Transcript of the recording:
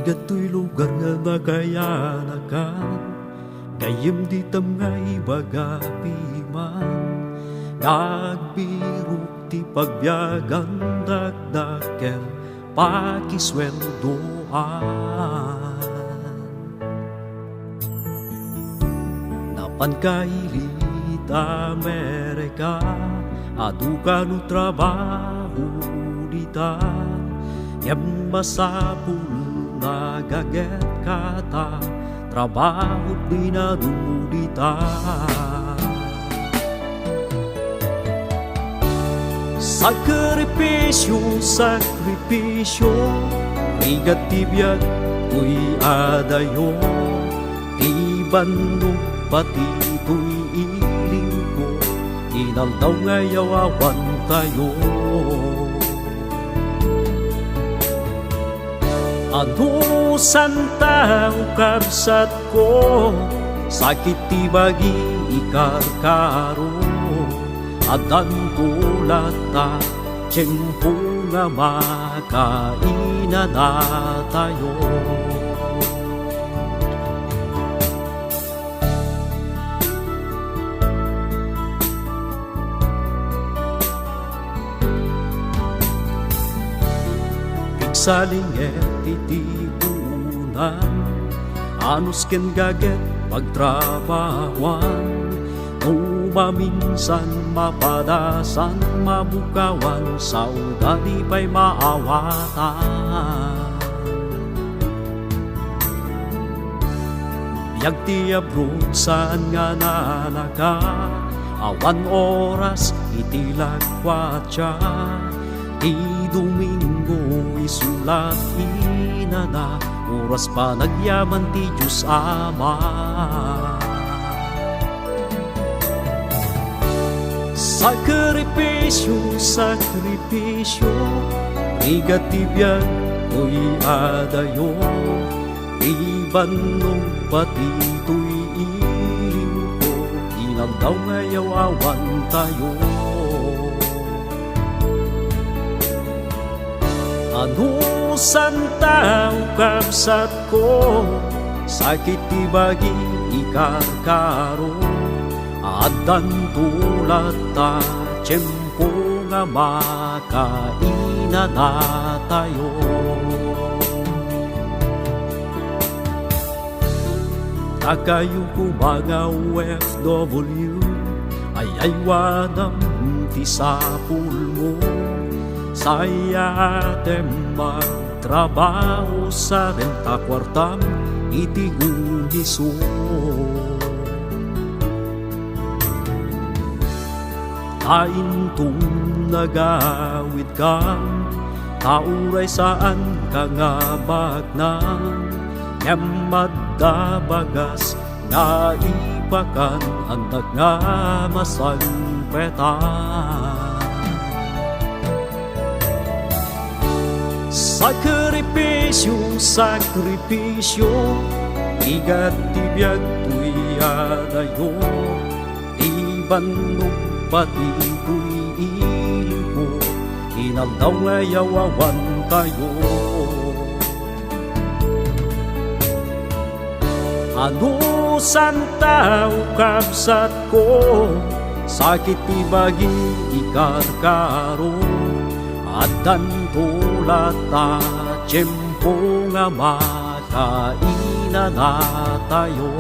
Igato'y lugar nga nakayanakan, kayem di tamngay bagapiman. Nagbirok ti pagbiyagan dakdakel pakisweldoan. Napankailit Amerika, adukan no trabaho dita, yam masapul nagaget kata, trabaho binarudita. Sakripisyo, sakripisyo, negatibiyag tuy adayo, di bandong pati tuy iling ko, inaldaw ngayaw awan tayo. Ano santang kabsat ko, sakit tibagi ikarkaro, adan tulata, tiyempo nga makaina na tayo. Pigsalinget titigunan, anus ken gaget pagtrabawan, maminsan mapadasan, mabukawan, saudade pa'y maawatan. Biyag ti abroad saan nga nalaka, awan oras itilagwatya, ti Domingo isulat inana, oras pa nagyaman ti Diyos Ama. Sakripisyo, sakripisyo, negatibyan tuy adayo, di bandong pati tuy iling ko, inaldaw ngayaw awan tayo. Ano santang kabsat ko, sakit tibagi ikarkaro, adan tulata, tiyempo nga makaina na tayo. Kakayo ko mga OFW, ay wanam ti sapul mo, saya atem magtrabaho sa renta kwartam iti gugiso. Kaintong nagawid kang, tauray saan ka nga bagnang, ngem maddabagas nga ipakan, andag nga masalpetan. Sakripisyo, sakripisyo, negatibyan tuy adayo, di bandong pati tuy iling ko, inaldaw ngayaw awan tayo. Ano santang kabsat ko, sakit tibagi ikarkaro, adan tulata, tiyempo nga makaina na tayo.